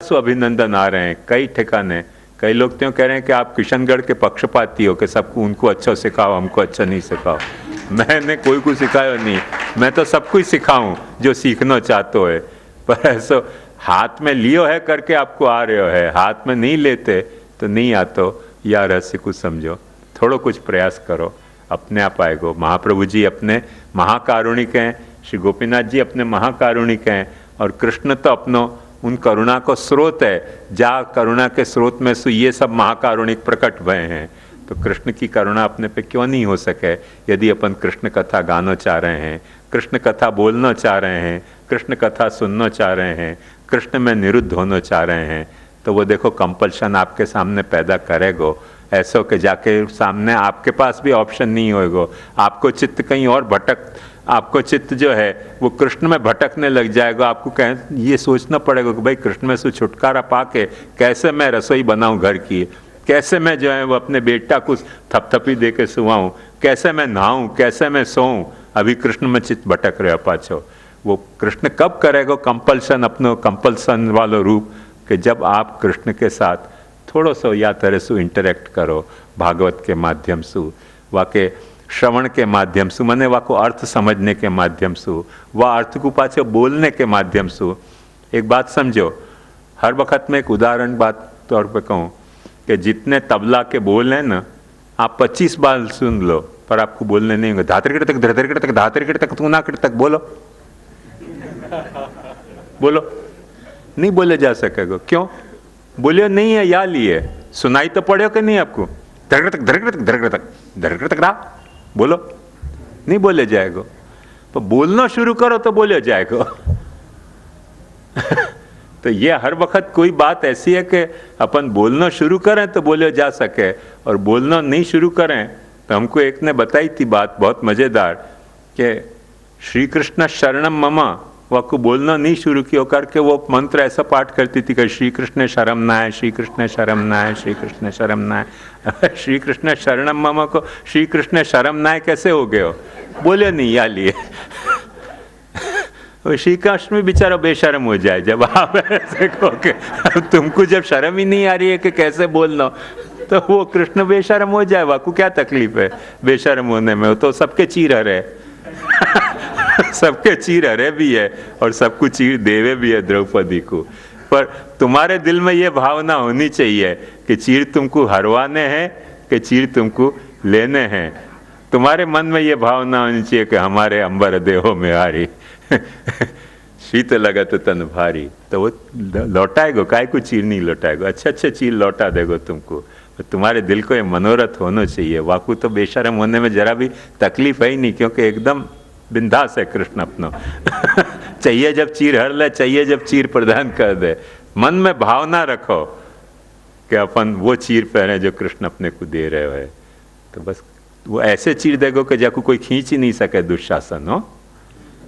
अभिनंदन आ रहे हैं कई ठिकाने। कई लोग तो कह रहे हैं कि आप किशनगढ़ के पक्षपाती हो कि सबको उनको अच्छा सिखाओ, हमको अच्छा नहीं सिखाओ। मैंने कोई को सिखाया नहीं, मैं तो सबको ही सिखाऊं जो सीखना चाहते हो। पर ऐसा हाथ में लियो है करके आपको आ रहे हो है, हाथ में नहीं लेते तो नहीं आतो। या रहस्य कुछ समझो, थोड़ा कुछ प्रयास करो, अपने आप आएगो। महाप्रभु जी अपने महाकारुणिक हैं, श्री गोपीनाथ जी अपने महाकारुणिक हैं, और कृष्ण तो अपनो उन करुणा को स्रोत है। जा करुणा के स्रोत में से ये सब महाकारुणिक प्रकट भय हैं। तो कृष्ण की करुणा अपने पे क्यों नहीं हो सके? यदि अपन कृष्ण कथा गाना चाह रहे हैं, कृष्ण कथा बोलना चाह रहे हैं, कृष्ण कथा सुनना चाह रहे हैं, कृष्ण में निरुद्ध होना चाह रहे हैं, तो वो देखो कंपल्शन आपके सामने पैदा करेगो। ऐसा कि जाके सामने आपके पास भी ऑप्शन नहीं होएगो, आपको चित्त कहीं और आपको चित्त जो है वो कृष्ण में भटकने लग जाएगा। आपको ये सोचना पड़ेगा कि भाई कृष्ण में से छुटकारा पाके कैसे मैं रसोई बनाऊं घर की, कैसे मैं जो है वो अपने बेटा को थपथपी दे के सुवाऊँ, कैसे मैं नहाऊँ, कैसे मैं सोऊं। अभी कृष्ण में चित्त भटक रहे पाछो। वो कृष्ण कब करेगा कंपल्सन, अपनो कंपल्सन वालो रूप, कि जब आप कृष्ण के साथ थोड़ा सा या तरह से इंटरेक्ट करो, भागवत के माध्यम से, वाके श्रवण के माध्यम से, मने वा को अर्थ समझने के माध्यम से, वह अर्थ को पाछे बोलने के माध्यम से। एक बात समझो, हर वक्त में एक उदाहरण बात तौर पे कहूँ कि जितने तबला के बोल हैं ना, आप 25 बार सुन लो पर आपको बोलने नहीं होंगे। धातर तक धरतर तक धातर तक तू ना तक बोलो बोलो, नहीं बोले जा सकेगा। क्यों? बोलियो नहीं है या लिए सुनाई तो पड़े कि नहीं आपको? धरकर तक धरकर तक धरकर तक धरकर तक रहा बोलो, नहीं बोले जाएगा। तो बोलना शुरू करो तो बोले जाएगा। तो ये हर वक्त कोई बात ऐसी है कि अपन बोलना शुरू करें तो बोले जा सके, और बोलना नहीं शुरू करें तो हमको एक ने बताई थी बात बहुत मजेदार कि श्री कृष्ण शरणम ममा, वह बोलना नहीं शुरू किया करके वो मंत्र ऐसा पाठ करती थी कि श्री कृष्ण शरम नाय, श्री कृष्ण शरम नाय, श्री कृष्ण शरम नाय। श्री कृष्ण शरणम ममा को श्री कृष्ण शरम नाय कैसे हो गए हो? बोले नहीं या लिए। श्री कृष्ण में बेचारा बेशरम हो जाए जब आप ऐसे कहोगे, तुमको जब शर्म ही नहीं आ रही है कि कैसे बोलना, तो वो कृष्ण बेशरम हो जाए। वाकू क्या तकलीफ है बेशरम होने में? तो सबके चीर हरे सबके चीर हरे भी है और सबको चीर देवे भी है द्रौपदी को। पर तुम्हारे दिल में ये भावना होनी चाहिए कि चीर तुमको हरवाने हैं कि चीर तुमको लेने हैं। तुम्हारे मन में ये भावना होनी चाहिए कि हमारे अंबर देहो में हारी शीत लगत तन भारी। तो वो लौटाएगो, काय को चीर नहीं लौटाएगो, अच्छे अच्छे चीर लौटा देगो तुमको। तो तुम्हारे दिल को ये मनोरथ होना चाहिए। वाकू तो बेशरम होने में जरा भी तकलीफ है ही नहीं, क्योंकि एकदम बिंदास है कृष्ण अपनो। चाहिए जब चीर हर ले, चाहिए जब चीर प्रदान कर दे। मन में भावना रखो कि अपन वो चीर पहने जो कृष्ण अपने को दे रहे हो। तो बस वो ऐसे चीर देगो कि जाको कोई खींच ही नहीं सके। दुशासन हो,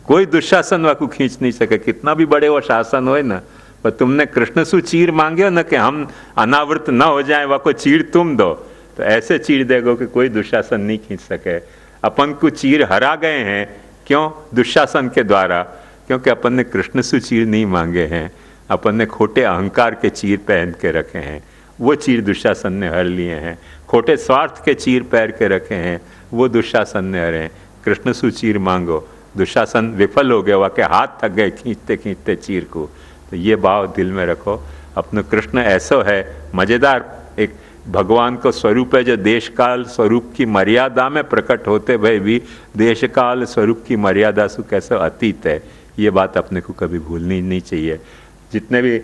कोई दुशासन वाकू खींच नहीं सके, कितना भी बड़े वो शासन हो ना। पर तुमने कृष्ण सु चीर मांगे ना कि हम अनावृत न हो जाए, वाको चीर तुम दो, तो ऐसे चीर देगो कि कोई दुशासन नहीं खींच सके। अपन को चीर हरा गए हैं, क्यों? दुशासन के द्वारा, क्योंकि अपन ने कृष्ण से चीर नहीं मांगे हैं, अपन ने खोटे अहंकार के चीर पहन के रखे हैं, वो चीर दुशासन ने हर लिए हैं। खोटे स्वार्थ के चीर पहन के रखे हैं, वो दुशासन ने हरे। कृष्ण से चीर मांगो, दुशासन विफल हो गया, वाके हाथ थक गए खींचते खींचते चीर को। तो ये भाव दिल में रखो। अपना कृष्ण ऐसा है मज़ेदार, एक भगवान का स्वरूप है जो देश काल स्वरूप की मर्यादा में प्रकट होते हुए भी देश काल स्वरूप की मर्यादा से कैसे अतीत है। ये बात अपने को कभी भूलनी नहीं चाहिए। जितने भी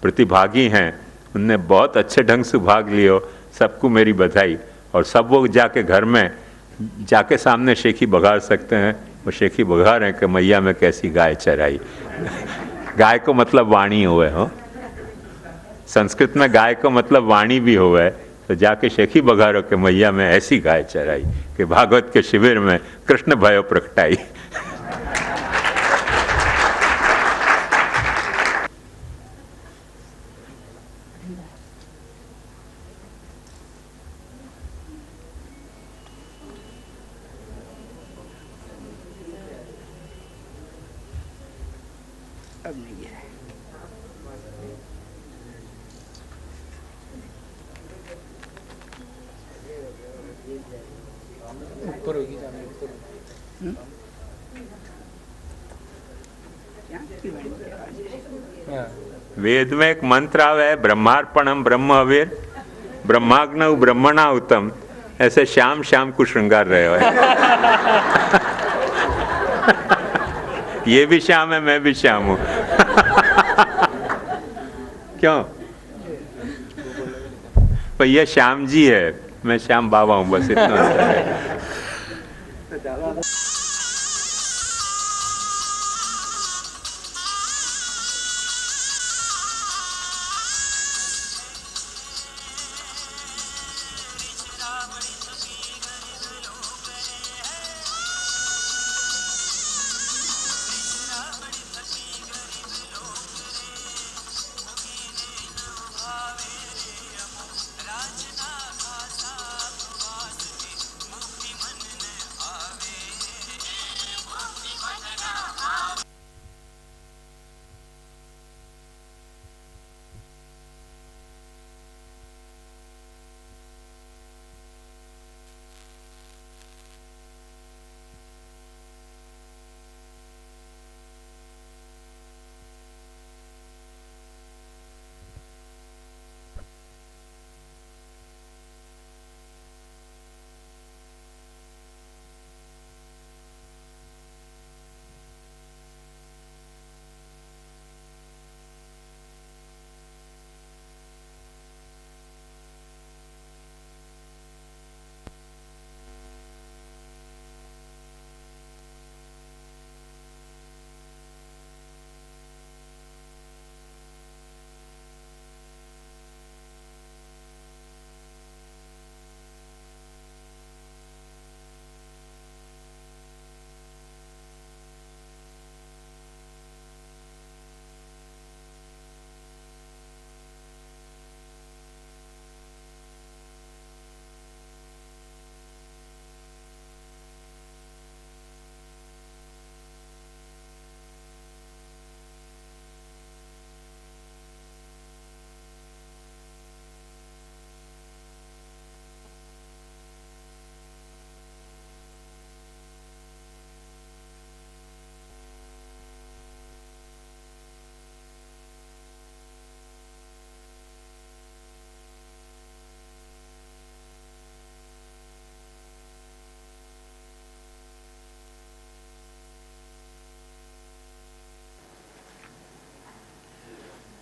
प्रतिभागी हैं उनने बहुत अच्छे ढंग से भाग लियो, सबको मेरी बधाई। और सब वो जाके घर में जाके सामने शेखी बघार सकते हैं। वो शेखी बघार हैं कि मैया में कैसी गाय चराई। गाय को मतलब वाणी हुए हो, संस्कृत में गाय को मतलब वाणी भी हुए। तो जाके शेखी बघारो के मैया में ऐसी गाय चराई कि भागवत के शिविर में कृष्ण भयो प्रकटाई। वेद में एक मंत्र आवे है, ब्रह्मार्पणम ब्रह्म हवीर ब्रह्माग्नौ ब्रह्मणाहुतम। ऐसे श्याम श्याम को श्रृंगार रहे हो। ये भी श्याम है, मैं भी श्याम हूं। क्यों? पर ये श्याम जी है, मैं श्याम बाबा हूं, बस इतना अंतर है।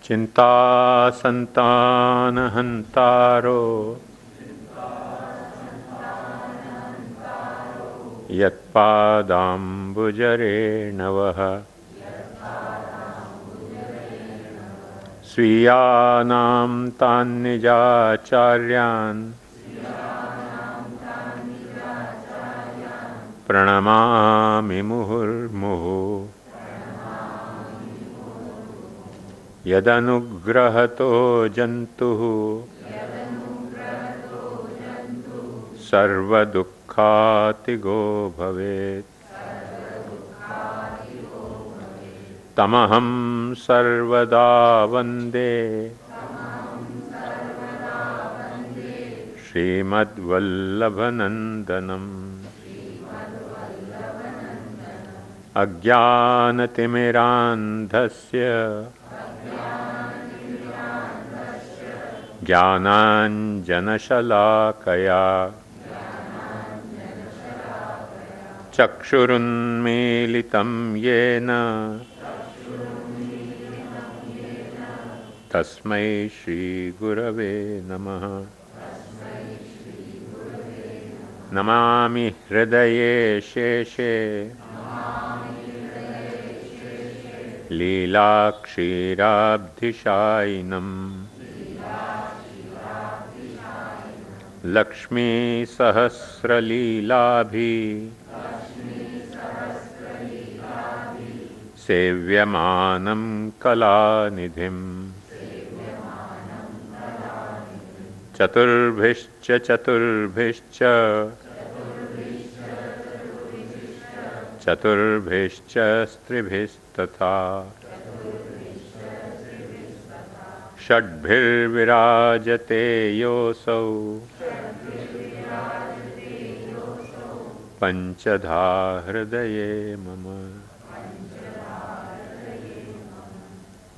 चिंता संतान हंतारो यत्पादाम्बुजरेणवः स्वीयानां तान्निजाचार्यान् प्रणमामि मुहुर्मुहुः। यदनुग्रहतो जन्तुः सर्वदुःखातिगो भवेत् तमहं सर्वदा वन्दे श्रीमद्वल्लभनन्दनम्। अज्ञानतिमिरान्धस्य ज्ञानाञ्जनशलाकया चक्षुरुन्मीलितं येन तस्मै श्रीगुरवे नमः। नमामि हृदये शेषे लीलाक्षीराब्धिशायिनम् लक्ष्मीसहस्रलीलाभि सेव्यमानं कलानिधिम्। चतुर्भिश्च चतुर्भिश्च चतुर्भिश्च स्त्रिभिस्तथा षड्भिर्विराजते योऽसौ पंचधा हृदये मम।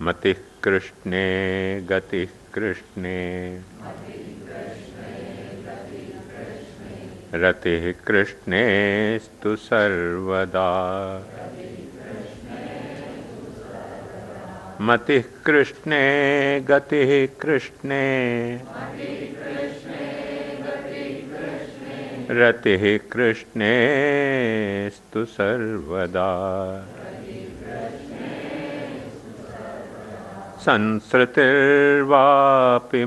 मतिः कृष्णे गतिः कृष्णे रतिः कृष्णेस्तु सर्वदा। मतिः कृष्णे गतिः कृष्णे रतिः कृष्णेस्तु सर्वदा। संसृतिर्वापि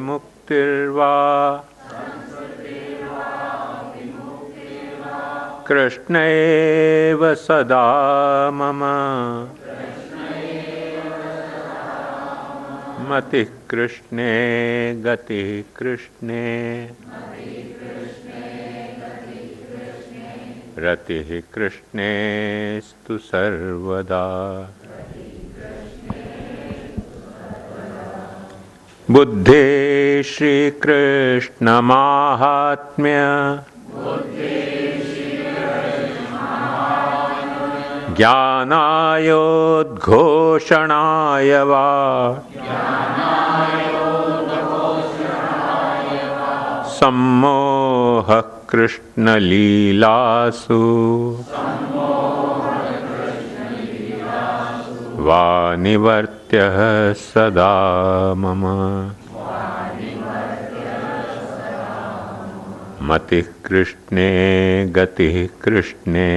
मुक्तिर्वा कृष्णैव सदा मम। मतिः कृष्णे गतिः कृष्णे रतिः कृष्णेस्तु सर्वदा। बुद्धे श्रीकृष्ण माहात्म्य ज्ञानायोद्घोषणाय वा सम्मोहः कृष्णलीलासु वा निवर्त्यः सदा मम। मतिः कृष्णे गतिः कृष्णे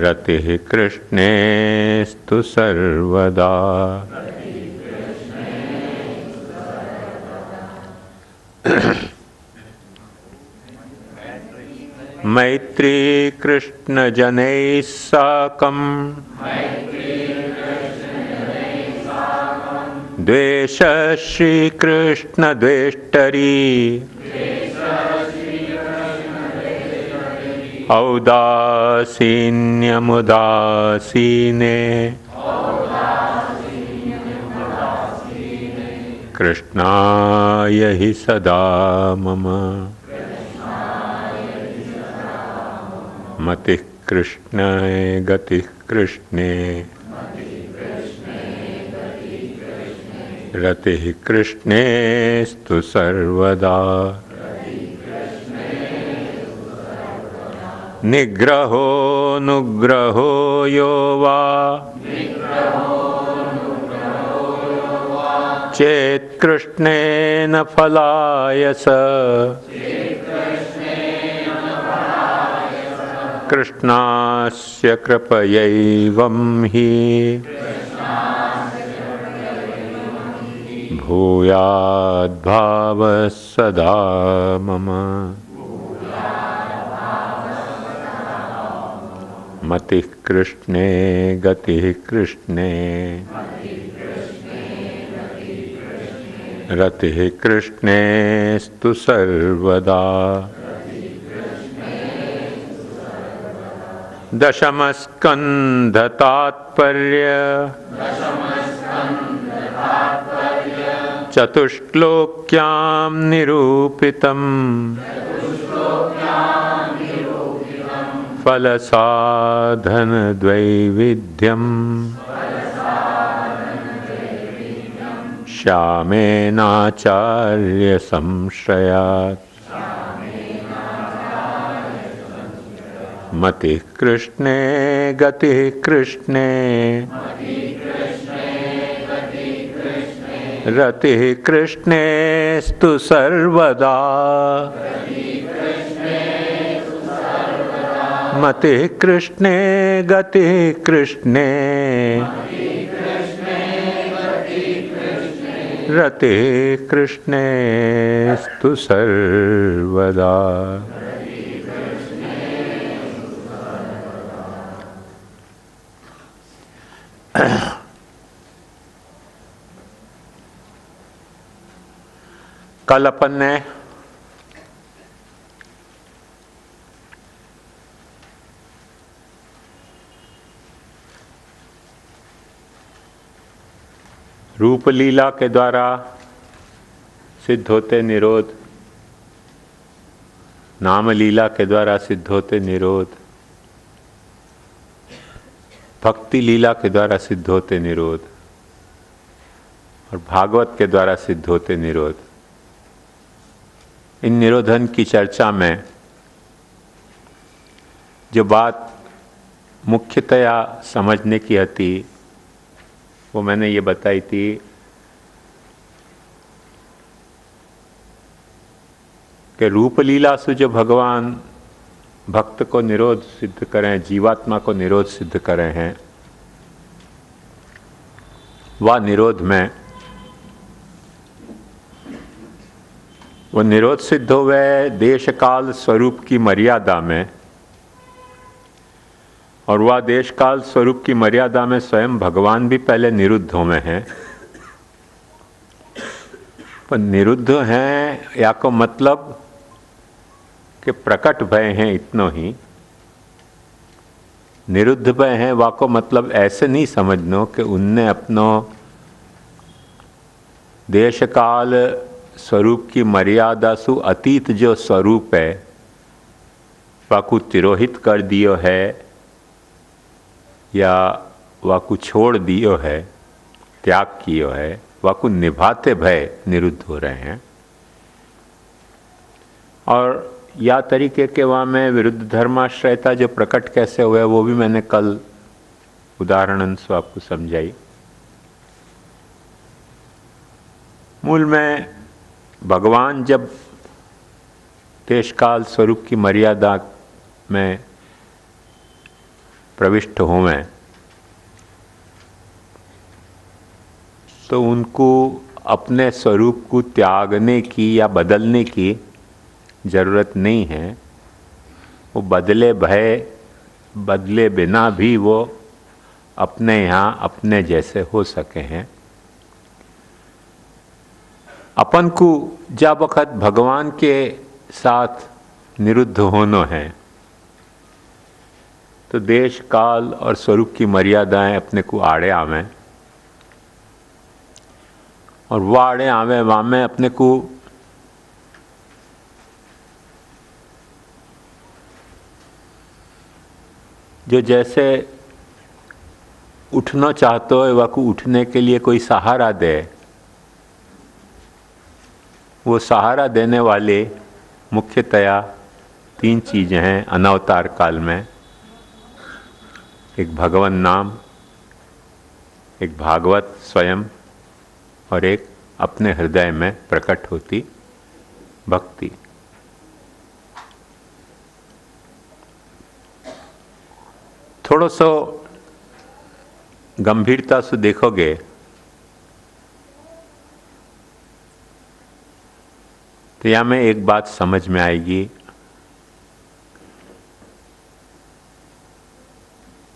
रतिः कृष्णेस्तु सर्वदा। मैत्री कृष्ण जनैः साकं द्वेष श्रीकृष्ण द्वेष्टरी औदासीन्यमुदासीने कृष्णाय हि सदा मम। मतिः कृष्णे गतिः कृष्णे रतिः कृष्णेस्तु सर्वदा। निग्रहो नुग्रहो यो वा चेत् कृष्णेन फलायस कृष्णास्य कृपयैवं हि भूयाद्भावः सदा मम। मतिः कृष्णे गतिः कृष्णे रतिः कृष्णेस्तु सर्वदा। दशमस्कन्ध तात्पर्य चतुश्लोक्यां निरूपितम् फलसाधन द्वैविध्यम् श्यामेनाचार्य संश्रयात्। मतिः कृष्णे गतिः कृष्णे रतिः कृष्णेस्तु सर्वदा। मतिः कृष्णे गतिः कृष्णे रतिः कृष्णेस्तु सर्वदा। कल अपन ने रूपलीला के द्वारा सिद्ध होते निरोध नाम लीला के द्वारा सिद्ध होते निरोध, भक्ति लीला के द्वारा सिद्ध होते निरोध और भागवत के द्वारा सिद्ध होते निरोध। इन निरोधन की चर्चा में जो बात मुख्यतया समझने की थी वो मैंने ये बताई थी कि रूप लीला से जो भगवान भक्त को निरोध सिद्ध करें, जीवात्मा को निरोध सिद्ध करें हैं, वह निरोध में वो निरोध सिद्ध हुए देश काल स्वरूप की मर्यादा में, और वह देश काल स्वरूप की मर्यादा में स्वयं भगवान भी पहले निरुद्ध हुए हैं। पर निरुद्ध हैं या को मतलब कि प्रकट भय हैं इतनो ही, निरुद्ध भय हैं वा को मतलब ऐसे नहीं समझनो कि उनने अपनो देश काल स्वरूप की मर्यादा सु अतीत जो स्वरूप है वाकु तिरोहित कर दियो है या वाकु छोड़ दियो है, त्याग कियो है, वाकु निभाते भय निरुद्ध हो रहे हैं। और या तरीके के वहाँ में विरुद्ध धर्माश्रयता जो प्रकट कैसे हुए वो भी मैंने कल उदाहरण से आपको समझाई। मूल में भगवान जब देश काल स्वरूप की मर्यादा में प्रविष्ट हुए तो उनको अपने स्वरूप को त्यागने की या बदलने की जरूरत नहीं है। वो बदले बिना भी वो अपने यहाँ अपने जैसे हो सके हैं। अपन को जब वक़्त भगवान के साथ निरुद्ध होना है तो देश काल और स्वरूप की मर्यादाएं अपने को आड़े आवें, और वह आड़े आवे वहाँ में अपने को जो जैसे उठना चाहते हो वह को उठने के लिए कोई सहारा दे, वो सहारा देने वाले मुख्यतया तीन चीज़ें हैं अनवतार काल में। एक भगवान नाम, एक भागवत स्वयं और एक अपने हृदय में प्रकट होती भक्ति। थोड़ा सो गंभीरता से देखोगे तो यहाँ में एक बात समझ में आएगी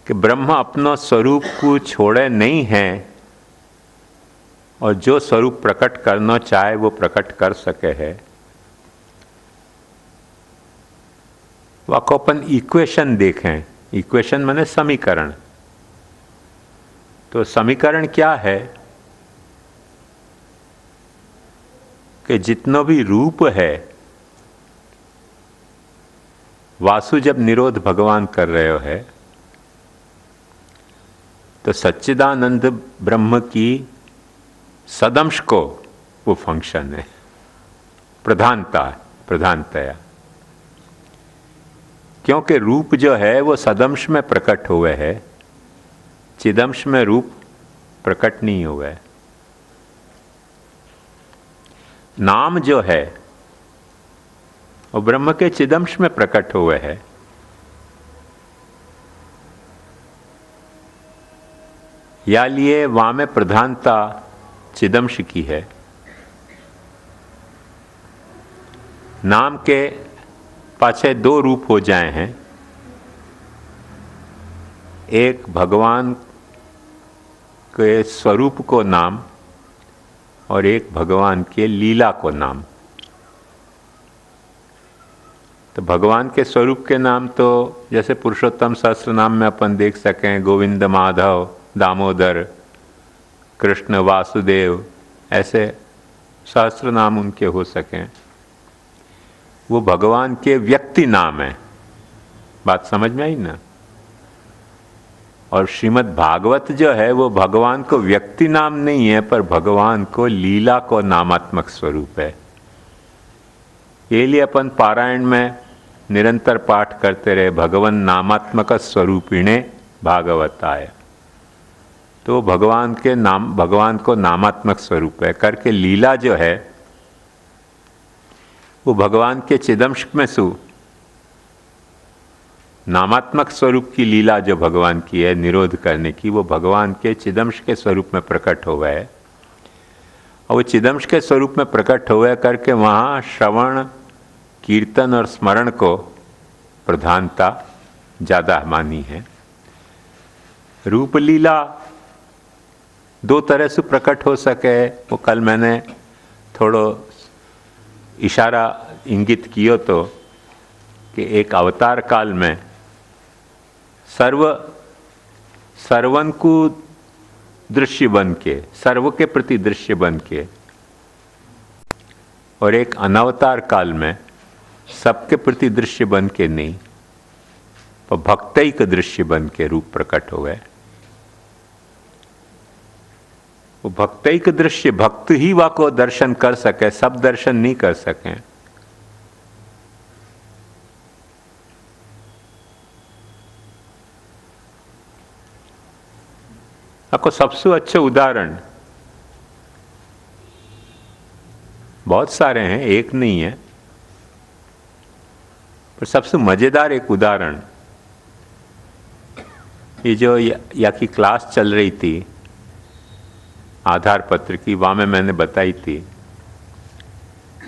कि ब्रह्म अपना स्वरूप को छोड़े नहीं है और जो स्वरूप प्रकट करना चाहे वो प्रकट कर सके है। वह को अपन इक्वेशन देखें, इक्वेशन माने समीकरण। तो समीकरण क्या है कि जितनो भी रूप है वासु जब निरोध भगवान कर रहे हो है तो सच्चिदानंद ब्रह्म की सदंश को वो फंक्शन है, प्रधानतया। क्योंकि रूप जो है वो सदंश में प्रकट हुए है, चिदंश में रूप प्रकट नहीं हुआ है। नाम जो है वो ब्रह्म के चिदंश में प्रकट हुए है। या लिए वहां में प्रधानता चिदंश की है। नाम के पाछे दो रूप हो जाए हैं, एक भगवान के स्वरूप को नाम और एक भगवान के लीला को नाम। तो भगवान के स्वरूप के नाम तो जैसे पुरुषोत्तम सहस्त्र नाम में अपन देख सकें गोविंद, माधव, दामोदर, कृष्ण, वासुदेव, ऐसे सहस्त्र नाम उनके हो सकें। वो भगवान के व्यक्ति नाम है। बात समझ में आई ना? और श्रीमद् भागवत जो है वो भगवान को व्यक्ति नाम नहीं है, पर भगवान को लीला को नामात्मक स्वरूप है। ये लिए अपन पारायण में निरंतर पाठ करते रहे, भगवान नामात्मक स्वरूपिणे भागवताय। तो भगवान के नाम, भगवान को नामात्मक स्वरूप है करके लीला जो है वो भगवान के चिदंश में सु नामात्मक स्वरूप की लीला जो भगवान की है निरोध करने की, वो भगवान के चिदंश के स्वरूप में प्रकट हुआ है। और वो चिदंश के स्वरूप में प्रकट हुआ करके वहाँ श्रवण कीर्तन और स्मरण को प्रधानता ज़्यादा मानी है। रूप लीला दो तरह से प्रकट हो सके, वो कल मैंने थोड़ो इशारा इंगित कियो तो कि एक अवतार काल में सर्वन को दृश्य बन के, सर्व के प्रति दृश्य बन के, और एक अनवतार काल में सबके प्रति दृश्य बन के नहीं, पर भक्तैक दृश्य बन के रूप प्रकट हो गए। वो भक्तैक दृश्य, भक्त ही वा को दर्शन कर सके, सब दर्शन नहीं कर सकें। आपको सबसे अच्छे उदाहरण बहुत सारे हैं, एक नहीं है, पर सबसे मजेदार एक उदाहरण, ये जो या की क्लास चल रही थी आधार पत्र की, वहाँ में मैंने बताई थी,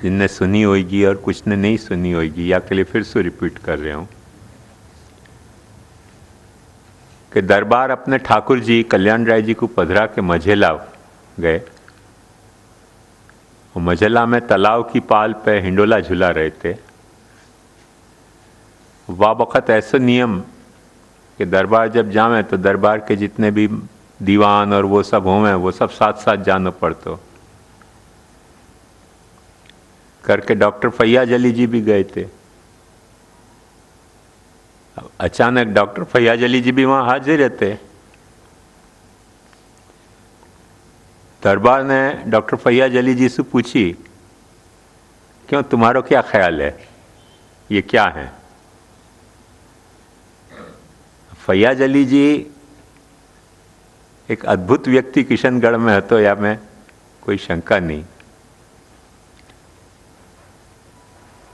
जिनने सुनी होगी और कुछ ने नहीं सुनी होगी, या के लिए फिर से रिपीट कर रहा हूँ कि दरबार अपने ठाकुर जी कल्याण राय जी को पधरा के मझेला गए। और मझेला में तालाब की पाल पे हिंडोला झुला रहे थे। वह वक़्त ऐसा नियम कि दरबार जब जावे तो दरबार के जितने भी दीवान और वो सब हों वो सब साथ साथ जाना पड़तो करके डॉक्टर फैयाज अली जी भी गए थे। अचानक डॉक्टर फैयाज अली जी भी वहाँ हाजिर रहते। दरबार ने डॉक्टर फैयाज अली जी से पूछी, क्यों, तुम्हारा क्या ख्याल है, ये क्या है? फैयाज अली जी एक अद्भुत व्यक्ति किशनगढ़ में हतो, या में कोई शंका नहीं।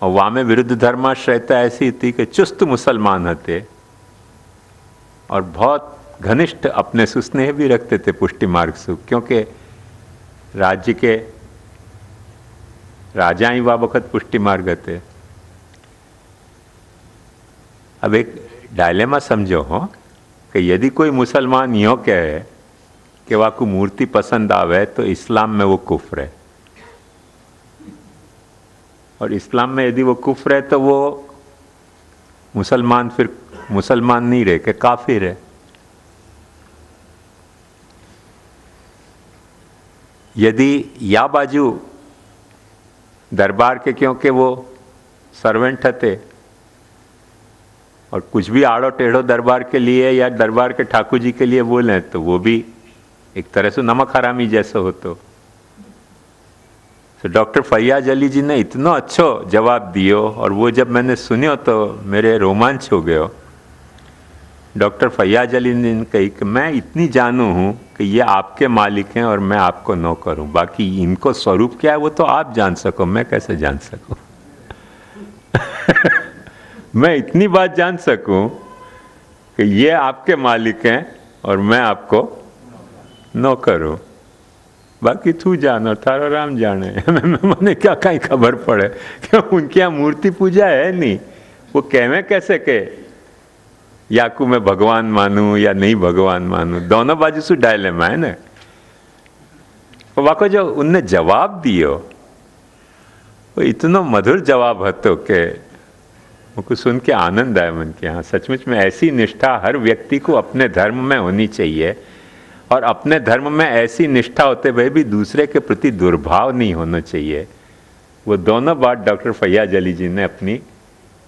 और वहाँ में विरुद्ध धर्माश्रयता ऐसी थी कि चुस्त मुसलमान हते और बहुत घनिष्ठ अपने से स्नेह भी रखते थे पुष्टि मार्ग से, क्योंकि राज्य के राजा ही वह वक़्त पुष्टि मार्ग थे। अब एक डायलेमा समझो हो कि यदि कोई मुसलमान यूँ कहे कि वह को मूर्ति पसंद आवे तो इस्लाम में वो कुफ्र है, और इस्लाम में यदि वो कुफ्र है तो वो मुसलमान फिर मुसलमान नहीं रहे कि काफिर है। यदि या बाजू दरबार के, क्योंकि वो सर्वेंट थे और कुछ भी आड़ो टेढ़ो दरबार के लिए या दरबार के ठाकुर जी के लिए बोले तो वो भी एक तरह से नमक हरामी जैसा हो। तो डॉक्टर फैयाज अली जी ने इतना अच्छा जवाब दियो, और वो जब मैंने सुनियो तो मेरे रोमांच हो गयो। डॉक्टर फैयाज अली ने कही कि मैं इतनी जानू हूँ कि ये आपके मालिक हैं और मैं आपको नौकर हूँ, बाकी इनको स्वरूप क्या है वो तो आप जान सको, मैं कैसे जान सकूँ? मैं इतनी बात जान सकूँ कि ये आपके मालिक हैं और मैं आपको नौकर हूँ, बाकी तू जान और थारो राम जाने। मैंने क्या कहीं खबर पड़े कि उनके यहाँ मूर्ति पूजा है नहीं, वो कहवे कैसे के याकू मैं भगवान मानूं या नहीं भगवान मानूं, दोनों बाजू से डायलेमा है ना। और वाको जो उनने जवाब दियो वो इतना मधुर जवाब हतो कि मुझको सुन के आनंद आया मन के। हाँ, सचमुच में ऐसी निष्ठा हर व्यक्ति को अपने धर्म में होनी चाहिए, और अपने धर्म में ऐसी निष्ठा होते हुए भी दूसरे के प्रति दुर्भाव नहीं होना चाहिए। वो दोनों बात डॉक्टर फैयाज अली जी ने अपनी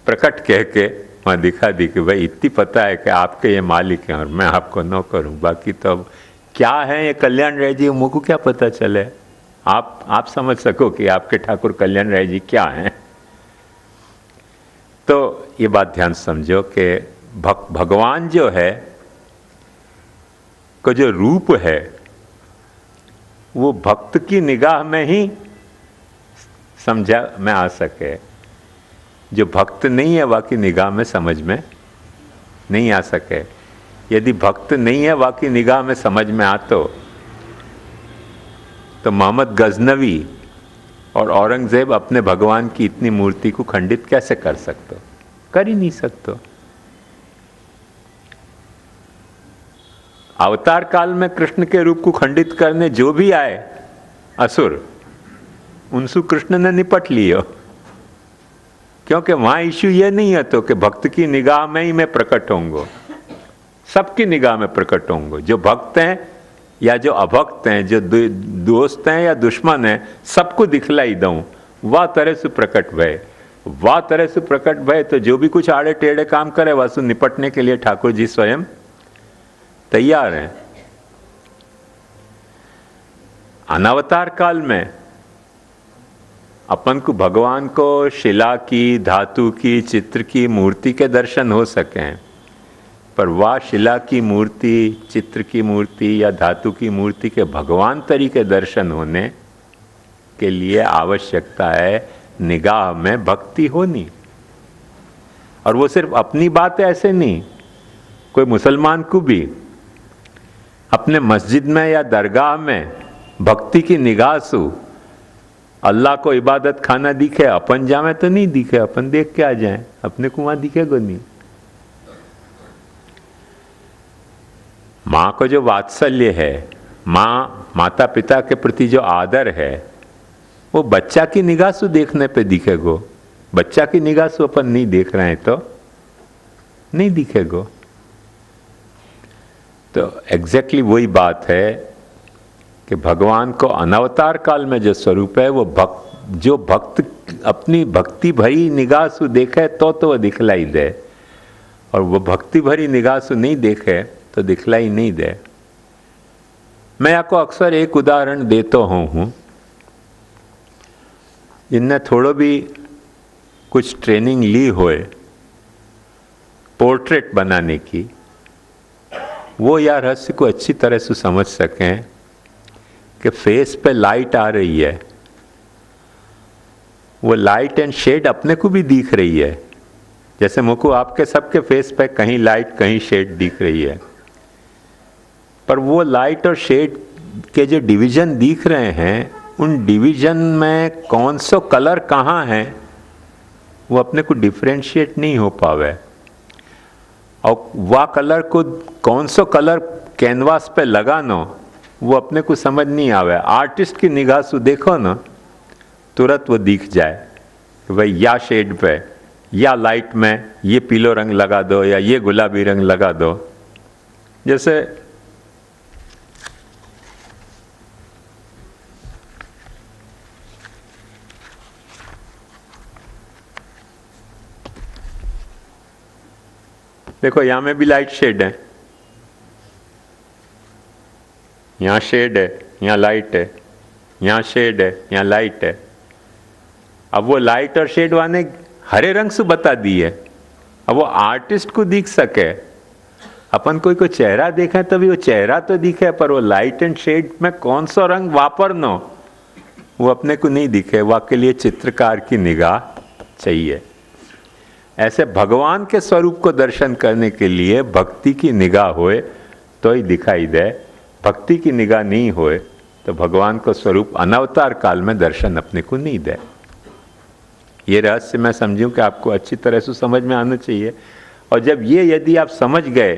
प्रकट कह के वहाँ दिखा दी कि भाई इतनी पता है कि आपके ये मालिक हैं और मैं आपको नौकर हूँ, बाकी तो अब क्या है ये कल्याण राय जी, मुझको क्या पता चले, आप समझ सको कि आपके ठाकुर कल्याण राय जी क्या हैं। तो ये बात ध्यान समझो कि भगवान जो है को जो रूप है वो भक्त की निगाह में ही समझा में आ सके, जो भक्त नहीं है वाकी निगाह में समझ में नहीं आ सके। यदि भक्त नहीं है वाकी निगाह में समझ में आतो तो मोहम्मद गजनवी और औरंगजेब अपने भगवान की इतनी मूर्ति को खंडित कैसे कर सकते, कर ही नहीं सकते। अवतार काल में कृष्ण के रूप को खंडित करने जो भी आए असुर, उनसे कृष्ण ने निपट लियो, क्योंकि वहां इश्यू ये नहीं है तो कि भक्त की निगाह में ही मैं प्रकट होऊंगा, सबकी निगाह में प्रकट होऊंगा। जो भक्त हैं या जो अभक्त हैं, जो दोस्त हैं या दुश्मन हैं, सबको दिखलाई दूं, वह तरह से प्रकट भय, वह तरह से प्रकट भय। तो जो भी कुछ आड़े टेढ़े काम करे वह निपटने के लिए ठाकुर जी स्वयं तैयार हैं। अनावतार काल में अपन को भगवान को शिला की, धातु की, चित्र की, मूर्ति के दर्शन हो सकें, पर वह शिला की मूर्ति, चित्र की मूर्ति या धातु की मूर्ति के भगवान तरीके दर्शन होने के लिए आवश्यकता है निगाह में भक्ति होनी। और वो सिर्फ अपनी बात है ऐसे नहीं, कोई मुसलमान को भी अपने मस्जिद में या दरगाह में भक्ति की निगाह से अल्लाह को इबादत खाना दिखे, अपन जावे तो नहीं दिखे, अपन देख के आ जाए, अपने को वहां दिखेगा नहीं। माँ को जो वात्सल्य है, माता पिता के प्रति जो आदर है, वो बच्चा की निगाह से देखने पे दिखेगो। बच्चा की निगाह से अपन नहीं देख रहे हैं तो नहीं दिखेगो। तो एग्जैक्टली वही बात है कि भगवान को अनवतार काल में जो स्वरूप है वो जो भक्त अपनी भक्ति भरी निगाह से देखे तो वह दिखलाई दे, और वो भक्ति भरी निगाह से नहीं देखे तो दिखलाई नहीं दे। मैं आपको अक्सर एक उदाहरण देता हूँ, जिनने थोड़ा भी कुछ ट्रेनिंग ली होए पोर्ट्रेट बनाने की, वो या रहस्य को अच्छी तरह से समझ सकें कि फेस पे लाइट आ रही है, वो लाइट एंड शेड अपने को भी दिख रही है। जैसे मुझको आपके सबके फेस पे कहीं लाइट कहीं शेड दिख रही है, पर वो लाइट और शेड के जो डिवीजन दिख रहे हैं, उन डिवीजन में कौन सा कलर कहाँ है वो अपने को डिफ्रेंशिएट नहीं हो पावे, और वह कलर को कौन सा कलर कैनवास पे लगाना वो अपने को समझ नहीं आवे। आर्टिस्ट की निगाह से देखो ना, तुरंत वो दिख जाए कि भाई या शेड पे या लाइट में ये पीलो रंग लगा दो या ये गुलाबी रंग लगा दो। जैसे देखो यहाँ में भी लाइट शेड है, यहाँ शेड है, यहाँ लाइट है, यहाँ शेड है, यहाँ लाइट है। अब वो लाइट और शेड वाने हरे रंग से बता दी है, अब वो आर्टिस्ट को दिख सके। अपन कोई को चेहरा देखें तभी वो चेहरा तो दिखे, पर वो लाइट एंड शेड में कौन सा रंग वापरना वो अपने को नहीं दिखे। वह के लिए चित्रकार की निगाह चाहिए। ऐसे भगवान के स्वरूप को दर्शन करने के लिए भक्ति की निगाह होए तो ही दिखाई दे। भक्ति की निगाह नहीं होए तो भगवान को स्वरूप अनवतार काल में दर्शन अपने को नहीं दे। ये रहस्य मैं समझूं कि आपको अच्छी तरह से समझ में आना चाहिए। और जब ये यदि आप समझ गए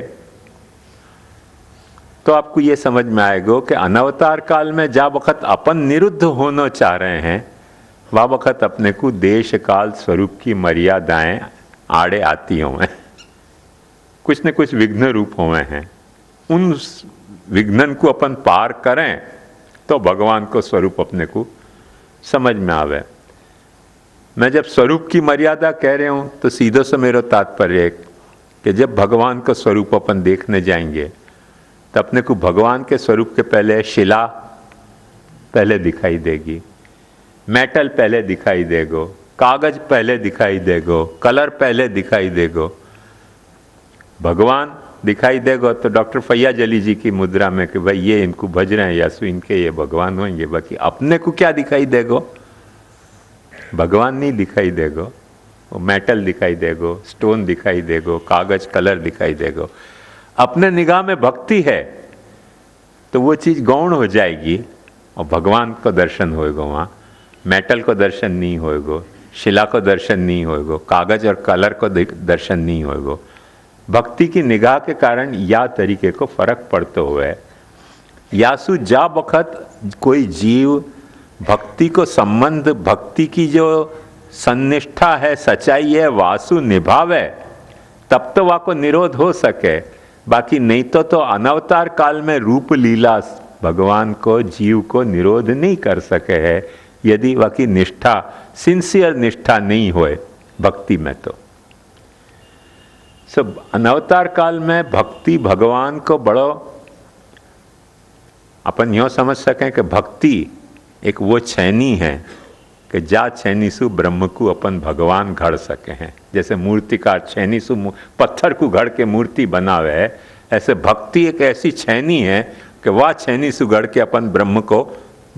तो आपको ये समझ में आएगा कि अनवतार काल में जब वक़्त अपन निरुद्ध होना चाह रहे हैं, वह वक़्त अपने को देश काल स्वरूप की मर्यादाएं आड़े आती हुए, कुछ न कुछ विघ्न रूप हुए हैं। उन विघ्नन को अपन पार करें तो भगवान को स्वरूप अपने को समझ में आवे। मैं जब स्वरूप की मर्यादा कह रहे हूँ तो सीधे से मेरा तात्पर्य है कि जब भगवान का स्वरूप अपन देखने जाएंगे तो अपने को भगवान के स्वरूप के पहले शिला पहले दिखाई देगी, मेटल पहले दिखाई देगो, कागज पहले दिखाई देगो, कलर पहले दिखाई देगो, भगवान दिखाई देगो। तो डॉक्टर फैयाज अली जी की मुद्रा में कि भाई ये इनको भज रहे हैं यासु, इनके ये भगवान होंगे, बाकी अपने को क्या दिखाई देगो? भगवान नहीं दिखाई देगो, वो मेटल दिखाई देगो, स्टोन दिखाई देगो, कागज कलर दिखाई देगो। अपने निगाह में भक्ति है तो वो चीज़ गौण हो जाएगी और भगवान को दर्शन होएगा। वहाँ मेटल को दर्शन नहीं होएगो, शिला को दर्शन नहीं होएगो, कागज और कलर को दर्शन नहीं होएगो। भक्ति की निगाह के कारण या तरीके को फर्क पड़ते हुए यासु जा बखत कोई जीव भक्ति को संबंध, भक्ति की जो सन्निष्ठा है, सच्चाई है, वासु निभावे तब तो वाको निरोध हो सके। बाकी नहीं तो अनवतार काल में रूप लीला भगवान को जीव को निरोध नहीं कर सके है यदि वाकी निष्ठा, सिंसियर निष्ठा नहीं होए भक्ति में। तो सब अनवतार काल में भक्ति भगवान को बड़ो अपन यो समझ सकें कि भक्ति एक वो छैनी है कि जा छैनी सु ब्रह्म को अपन भगवान घड़ सके हैं। जैसे मूर्तिकार छैनी सु पत्थर को घड़ के मूर्ति बनावे है, ऐसे भक्ति एक ऐसी छैनी है कि वह छैनी सु घड़ के अपन ब्रह्म को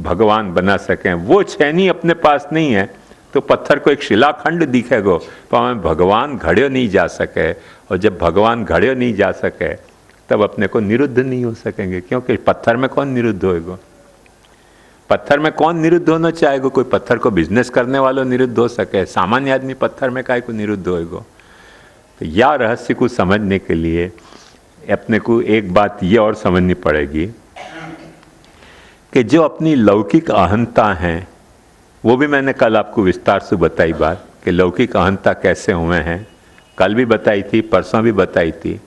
भगवान बना सकें। वो छैनी अपने पास नहीं है तो पत्थर को एक शिलाखंड दिखेगो तो हमें भगवान घड़े नहीं जा सके, और जब भगवान घड़े नहीं जा सके तब अपने को निरुद्ध नहीं हो सकेंगे, क्योंकि पत्थर में कौन निरुद्ध होएगा? पत्थर में कौन निरुद्ध होना चाहेगा? कोई पत्थर को बिजनेस करने वालों निरुद्ध हो सके, सामान्य आदमी पत्थर में काहे को निरुद्ध होएगा? तो या रहस्य को समझने के लिए अपने को एक बात ये और समझनी पड़ेगी कि जो अपनी लौकिक अहंता हैं, वो भी मैंने कल आपको विस्तार से बताई बात कि लौकिक अहंता कैसे हुए हैं, कल भी बताई थी, परसों भी बताई थी।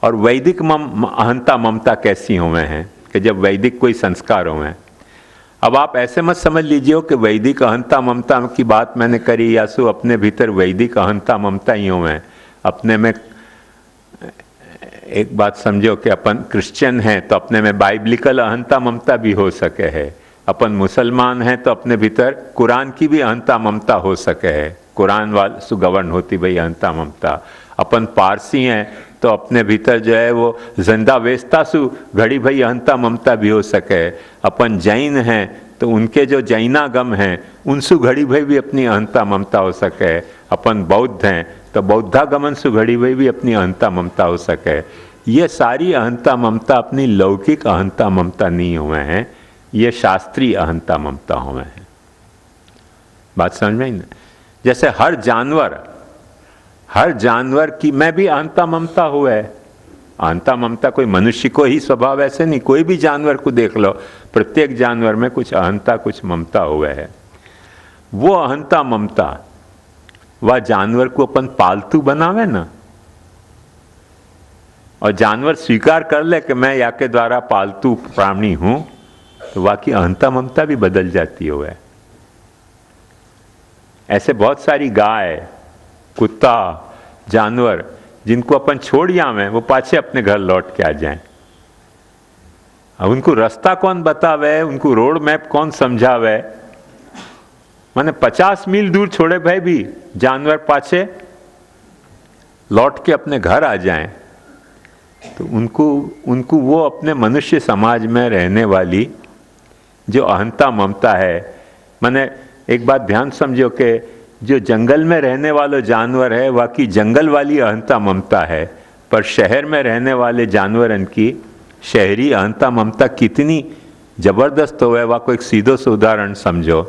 और वैदिक अहंता ममता कैसी हुए हैं कि जब वैदिक कोई संस्कार हुए। अब आप ऐसे मत समझ लीजिए कि वैदिक अहंता ममता की बात मैंने करी यासु अपने भीतर वैदिक अहंता ममता ही हुए हैं। अपने में एक बात समझो कि अपन क्रिश्चियन हैं तो अपने में बाइबलिकल अहंता ममता भी हो सके है, अपन मुसलमान हैं तो अपने भीतर कुरान की भी अहंता ममता हो सके है, कुरान वाल सु गवर्न होती भाई अहंता ममता। अपन पारसी हैं तो अपने भीतर जो है वो जिंदा वेस्ता सु घड़ी भाई अहंता ममता भी हो सके। अपन जैन हैं तो उनके जो जैनागम हैं उनसु घड़ी भाई भी अपनी अहंता ममता हो सके। अपन बौद्ध हैं तो बौद्धागमन सु घड़ी भाई भी अपनी अहंता ममता हो सके। ये सारी अहंता ममता अपनी लौकिक अहंता ममता नहीं हुए हैं, ये शास्त्रीय अहंता ममता हुए हैं। बात समझ में ना? जैसे हर जानवर की में भी अहंता ममता हुआ है। अहंता ममता कोई मनुष्य को ही स्वभाव ऐसे नहीं, कोई भी जानवर को देख लो, प्रत्येक जानवर में कुछ अहंता कुछ ममता हुआ है। वो अहंता ममता वह जानवर को अपन पालतू बनावे ना, और जानवर स्वीकार कर ले कि मैं या के द्वारा पालतू प्राणी हूं, तो वह की अहंता ममता भी बदल जाती हो। ऐसे बहुत सारी गाय, कुत्ता, जानवर जिनको अपन छोड़ जावे वो पाछे अपने घर लौट के आ जाएं। अब उनको रास्ता कौन बतावे, उनको रोड मैप कौन समझावे? माने 50 मील दूर छोड़े भाई भी जानवर पाछे लौट के अपने घर आ जाएं, तो उनको वो अपने मनुष्य समाज में रहने वाली जो अहंता ममता है। माने एक बात ध्यान समझो कि जो जंगल में रहने वाला जानवर है वह की जंगल वाली अहंता ममता है, पर शहर में रहने वाले जानवरन की शहरी अहंता ममता कितनी जबरदस्त हो है। वह को एक सीधो से उदाहरण समझो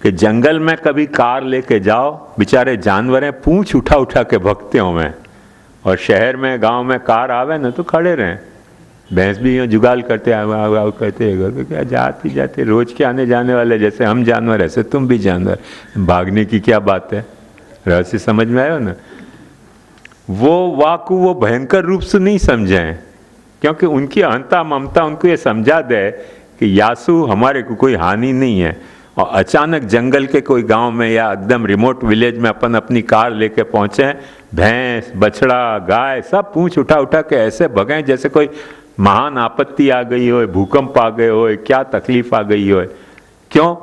कि जंगल में कभी कार लेके जाओ, बेचारे जानवर हैं पूंछ उठा उठा के भगते हुए, और शहर में गांव में कार आवे ना तो खड़े रहें। भैंस भी यूँ जुगाल करते आओ कहते हैं, घर क्या जाते जाते रोज के आने जाने वाले, जैसे हम जानवर ऐसे तुम भी जानवर, भागने की क्या बात है? रहस्य समझ में आयो ना? वो वाकु वो भयंकर रूप से नहीं समझें, क्योंकि उनकी अहंता ममता उनको ये समझा दे कि यासु हमारे को कोई हानि नहीं है। और अचानक जंगल के कोई गांव में या एकदम रिमोट विलेज में अपन अपनी कार लेके पहुंचे, भैंस बछड़ा गाय सब पूंछ उठा उठा के ऐसे भगे जैसे कोई महान आपत्ति आ गई हो, भूकंप आ गए हो, क्या तकलीफ आ गई हो। क्यों?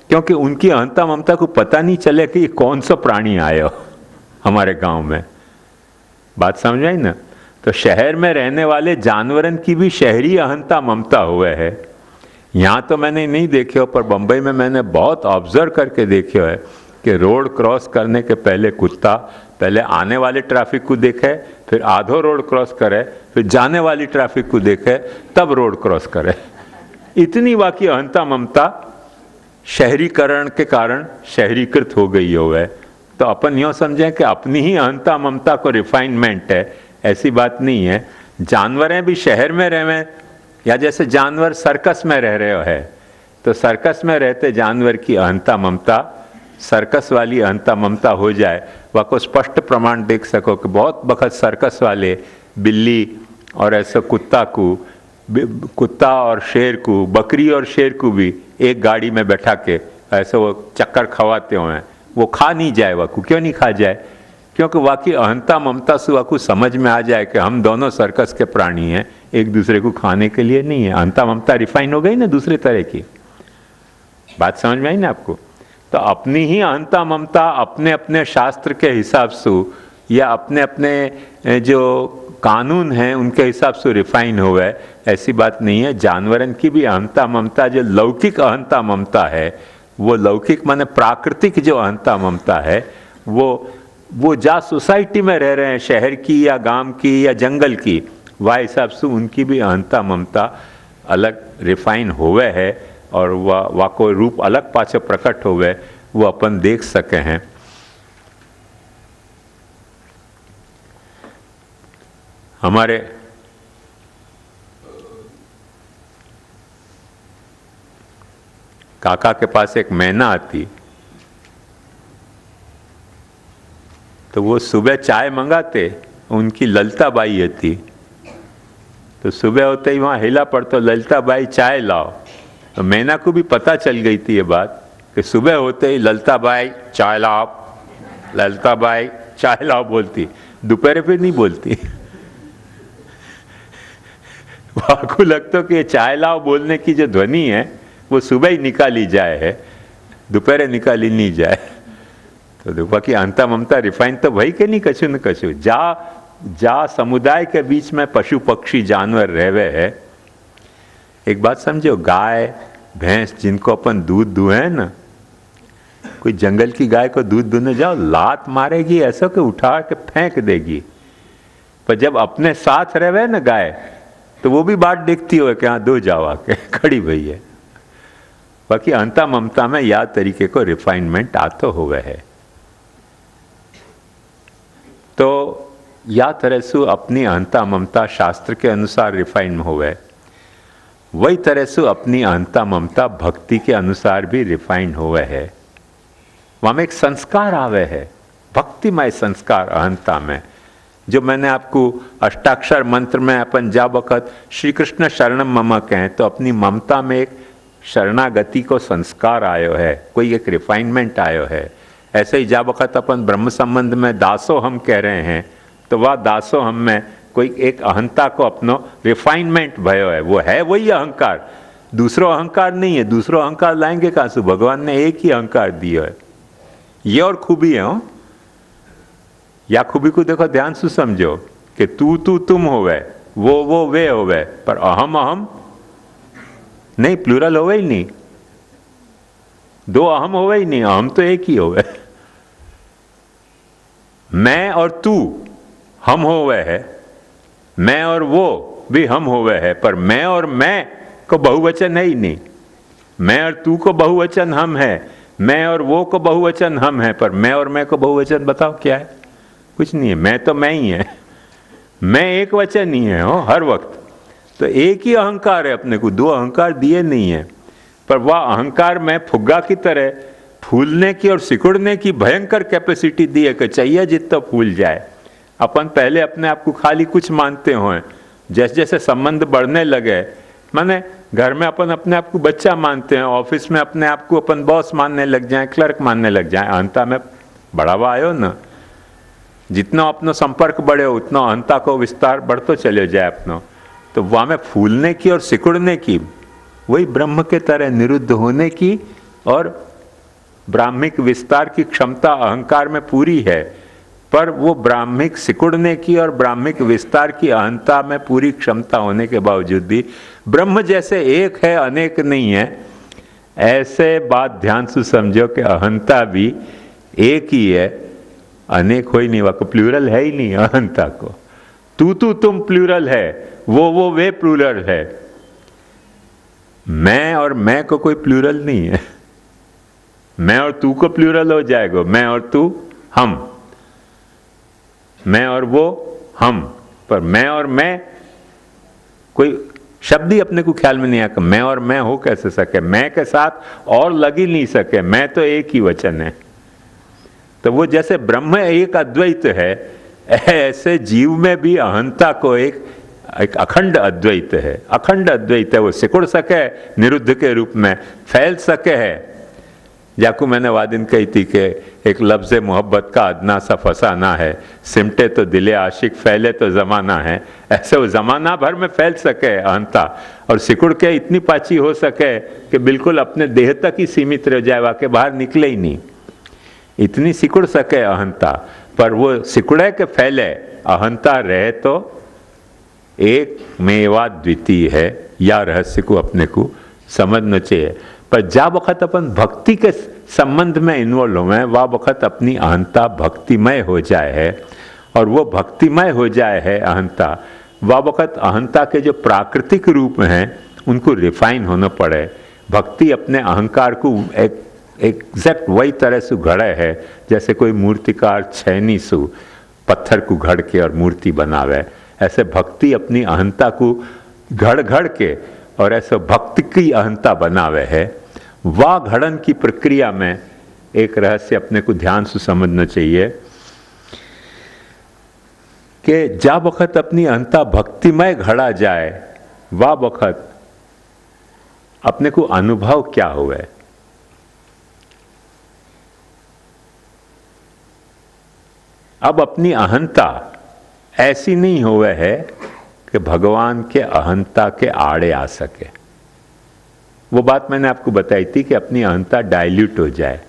क्योंकि उनकी अहंता ममता को पता नहीं चले कि ये कौन सा प्राणी आया हो हमारे गांव में। बात समझ आई ना? तो शहर में रहने वाले जानवरन की भी शहरी अहंता ममता हुए है। यहाँ तो मैंने नहीं देखे हो, पर बम्बई में मैंने बहुत ऑब्जर्व करके देखे है कि रोड क्रॉस करने के पहले कुत्ता पहले आने वाले ट्रैफिक को देखे, फिर आधो रोड क्रॉस करे, फिर जाने वाली ट्रैफिक को देखे, तब रोड क्रॉस करे। इतनी वाकई अहंता ममता शहरीकरण के कारण शहरीकृत हो गई हो है। तो अपन यूँ समझें कि अपनी ही अहंता ममता को रिफाइनमेंट है, ऐसी बात नहीं है। जानवरें भी शहर में रहें, या जैसे जानवर सर्कस में रह रहे हो है, तो सर्कस में रहते जानवर की अहंता ममता सर्कस वाली अहंता ममता हो जाए, वह को स्पष्ट प्रमाण देख सको कि बहुत वक्त सर्कस वाले बिल्ली और ऐसे कुत्ता और शेर को, बकरी और शेर को भी एक गाड़ी में बैठा के ऐसे वो चक्कर खवाते हुए हैं। वो खा नहीं जाए, वह को क्यों नहीं खा जाए? क्योंकि वाकई अहंता ममता से वह को समझ में आ जाए कि हम दोनों सर्कस के प्राणी हैं, एक दूसरे को खाने के लिए नहीं है। अहंता ममता रिफाइन हो गई ना दूसरे तरह की। बात समझ में आई ना आपको? तो अपनी ही अहंता ममता अपने अपने शास्त्र के हिसाब से या अपने अपने जो कानून हैं उनके हिसाब से रिफाइन हुआ, ऐसी बात नहीं है। जानवरन की भी अहंता ममता जो लौकिक अहंता ममता है, वो लौकिक माने प्राकृतिक जो अहंता ममता है, वो जा सोसाइटी में रह रहे हैं, शहर की या गांव की या जंगल की, वह हिसाब से उनकी भी अहंता ममता अलग रिफाइन हुए है और वह कोई रूप अलग पाछे प्रकट हुए, वो अपन देख सके हैं। हमारे काका के पास एक मैना आती, तो वो सुबह चाय मंगाते, उनकी ललिता बाई आती, तो सुबह होते ही वहाँ हिला पड़ता, ललिता बाई चाय लाओ। तो मैना को भी पता चल गई थी ये बात कि सुबह होते ही ललिता बाई चाय लाओ, ललिता बाई चाय लाओ बोलती, दोपहर फिर नहीं बोलती। वहाँ को लगता कि ये चाय लाओ बोलने की जो ध्वनि है वो सुबह ही निकाली जाए है, दोपहर निकाली नहीं जाए। तो देखो कि अहंता ममता रिफाइन तो भाई के नहीं कछु न कछु। जा समुदाय के बीच में पशु पक्षी जानवर रहवे है। एक बात समझो, गाय भैंस जिनको अपन दूध दुहे ना, कोई जंगल की गाय को दूध दुहने जाओ, लात मारेगी ऐसा कि उठा के फेंक देगी। पर जब अपने साथ रहवे ना गाय, तो वो भी बात देखती हो कि हाँ दो जाओ आके खड़ी भई है। बाकी अहंता ममता में या तरीके को रिफाइनमेंट आते हुए है। तो या तरह से अपनी अहंता ममता शास्त्र के अनुसार रिफाइन हुए, वही तरह से अपनी अहंता ममता भक्ति के अनुसार भी रिफाइन हुए है। वहां में एक संस्कार आवे है, भक्तिमय संस्कार अहंता में, जो मैंने आपको अष्टाक्षर मंत्र में अपन जा वक़्त श्री कृष्ण शरणम मम कहें, तो अपनी ममता में एक शरणागति को संस्कार आयो है, कोई एक रिफाइनमेंट आयो है। ऐसे ही जा वक़्त अपन ब्रह्म संबंध में दासो हम कह रहे हैं, तो वह दासो हम में कोई एक अहंता को अपनो रिफाइनमेंट भयो है। वो है वही अहंकार, दूसरो अहंकार नहीं है। दूसरो अहंकार लाएंगे कहाँ से? भगवान ने एक ही अहंकार दिया है। ये और खूबी है। या खूबी को देखो ध्यान से समझो कि तू तुम होवे, वो वे होवे, पर अहम नहीं, प्लूरल होवे ही नहीं, दो अहम होवे ही नहीं, अहम तो एक ही होवे। मैं और तू हम होवे है, मैं और वो भी हम होवे है, पर मैं और मैं को बहुवचन है ही नहीं। मैं और तू को बहुवचन हम है, मैं और वो को बहुवचन हम है, पर मैं और मैं को बहुवचन बताओ क्या है? कुछ नहीं है। मैं तो मैं ही है, मैं एक वचन ही है हर वक्त। तो एक ही अहंकार है, अपने को दो अहंकार दिए नहीं है। पर वह अहंकार में फुग्गा की तरह फूलने की और सिकुड़ने की भयंकर कैपेसिटी दी है कि चाहिए जितना फूल जाए। अपन पहले अपने आप को खाली कुछ मानते हो, जैसे जैसे संबंध बढ़ने लगे माने घर में अपन अपने आप को बच्चा मानते हैं, ऑफिस में अपने आप को अपन बॉस मानने लग जाए, क्लर्क मानने लग जाए, अहंता में बढ़ावा आयो ना। जितना अपना संपर्क बढ़े उतना अहंता को विस्तार बढ़तो चले जाए अपनो। तो वहाँ में फूलने की और सिकुड़ने की, वही ब्रह्म के तरह निरुद्ध होने की और ब्राह्मिक विस्तार की क्षमता अहंकार में पूरी है, पर वो ब्राह्मिक सिकुड़ने की और ब्राह्मिक विस्तार की अहंता में पूरी क्षमता होने के बावजूद भी ब्रह्म जैसे एक है, अनेक नहीं है, ऐसे बात ध्यान से समझो कि अहंता भी एक ही है, अनेक हो ही नहीं, वह प्लूरल है ही नहीं अहंता को। तू तुम प्लूरल है, वो वे प्लूरल है, मैं और मैं को कोई प्लूरल नहीं है। मैं और तू को प्लूरल हो जाएगा, मैं और तू हम, मैं और वो हम, पर मैं और मैं कोई शब्द ही अपने को ख्याल में नहीं आया। मैं और मैं हो कैसे सके, मैं के साथ और लग ही नहीं सके, मैं तो एक ही वचन है। तो वो जैसे ब्रह्म एक अद्वैत है, ऐसे जीव में भी अहंता को एक अखंड अद्वैत है, अखंड अद्वैत है। वो सिकुड़ सके निरुद्ध के रूप में, फैल सके है। जाकू मैंने वादिन कही थी कि एक लफ्ज़ मोहब्बत का अदना सा फसाना है, सिमटे तो दिले आशिक, फैले तो ज़माना है। ऐसे वो ज़माना भर में फैल सके अहंता, और सिकुड़ के इतनी पाची हो सके कि बिल्कुल अपने देह तक ही सीमित रह जाए, वाके बाहर निकले ही नहीं, इतनी सिकुड़ सके अहंता। पर वो सिकुड़े के फैले, अहंता रहे तो एक मेवा द्वितीय है, या रहस्य को अपने को समझना चाहिए। पर जा वक़्त अपन भक्ति के संबंध में इन्वॉल्व हुए, वह वक़्त अपनी अहंता भक्तिमय हो जाए है, और वो भक्तिमय हो जाए है अहंता, वह वक़्त अहंता के जो प्राकृतिक रूप हैं उनको रिफाइन होना पड़े। भक्ति अपने अहंकार को एग्जैक्ट वही तरह से घड़े है जैसे कोई मूर्तिकार छैनी सु पत्थर को घड़ के और मूर्ति बनावे। ऐसे भक्ति अपनी अहंता को घड़ के और ऐसे भक्ति की अहंता बनावे है। वाह घड़न की प्रक्रिया में एक रहस्य अपने को ध्यान से समझना चाहिए कि जा वक़्त अपनी अहंता भक्तिमय घड़ा जाए, वाह वक़्त अपने को अनुभव क्या हुए। अब अपनी अहंता ऐसी नहीं हुए है कि भगवान के अहंता के आड़े आ सके। वो बात मैंने आपको बताई थी कि अपनी अहंता डाइल्यूट हो जाए।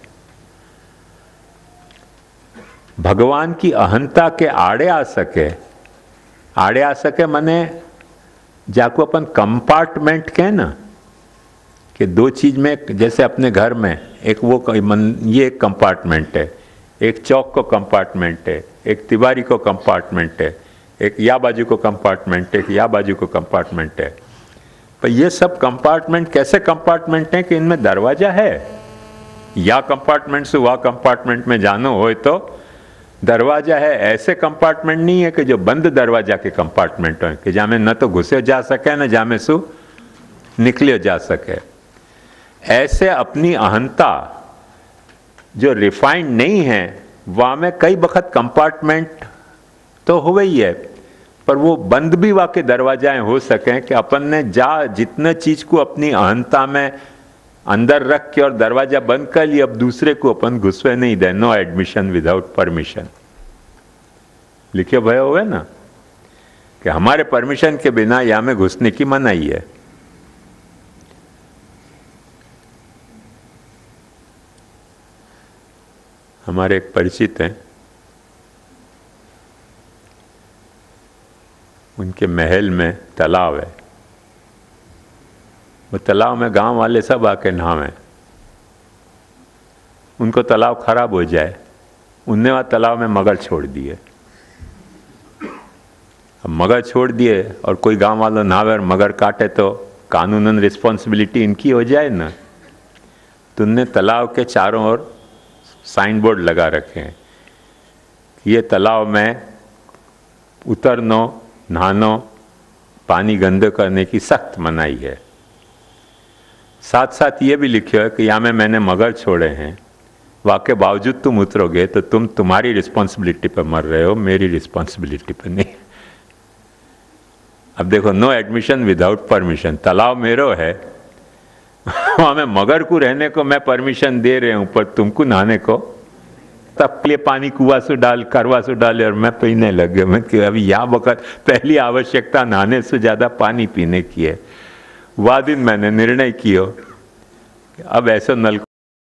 भगवान की अहंता के आड़े आ सके माने जाको अपन कंपार्टमेंट कहे ना, कि दो चीज में, जैसे अपने घर में एक वो ये एक कंपार्टमेंट है, एक चौक को कंपार्टमेंट है, एक तिवारी को कंपार्टमेंट है, एक या बाजू को कंपार्टमेंट है, एक या बाजू को कंपार्टमेंट है। पर ये सब कंपार्टमेंट कैसे कंपार्टमेंट हैं कि इनमें दरवाजा है। या कंपार्टमेंट से वह कंपार्टमेंट में जानो हो तो दरवाजा है। ऐसे कंपार्टमेंट नहीं है कि जो बंद दरवाजा के कंपार्टमेंट हो, कि जामे न तो घुसे जा सके न जामे सु निकले जा सके। ऐसे अपनी अहंता जो रिफाइंड नहीं है, वहाँ में कई वक्त कंपार्टमेंट तो हुए ही है, पर वो बंद भी वाके दरवाजाएं हो सकें कि अपन ने जितने चीज को अपनी अहंता में अंदर रख के और दरवाजा बंद कर लिया, अब दूसरे को अपन घुसवे नहीं दे। नो एडमिशन विदाउट परमिशन लिखे भय हुए ना, कि हमारे परमिशन के बिना यहाँ में घुसने की मनाही है। हमारे एक परिचित हैं, उनके महल में तालाब है। वो तालाब में गांव वाले सब आके नहावे। उनको तालाब खराब हो जाए, उनने वहाँ तालाब में मगर छोड़ दिए। अब मगर छोड़ दिए और कोई गांव वाला नहावे और मगर काटे तो कानूनन रिस्पॉन्सिबिलिटी इनकी हो जाए ना। तो उनने तालाब के चारों ओर साइन बोर्ड लगा रखे हैं, ये तालाब में उतरनो, नहानो, पानी गंदे करने की सख्त मनाही है। साथ साथ ये भी लिखे है कि यहाँ में मैंने मगर छोड़े हैं, वाके बावजूद तुम उतरोगे तो तुम्हारी रिस्पॉन्सिबिलिटी पर मर रहे हो, मेरी रिस्पॉन्सिबिलिटी पर नहीं। अब देखो, नो एडमिशन विदाउट परमिशन। तालाब मेरो है, वहाँ मैं मगर को रहने को मैं परमिशन दे रहे हूँ, पर तुमको नहाने को तब लिए पानी कुआ से डाल, करवा से डाले और मैं पीने लग गया। मैं कि अभी यहाँ वक्त पहली आवश्यकता नहाने से ज़्यादा पानी पीने की है। वह दिन मैंने निर्णय किया अब ऐसा नल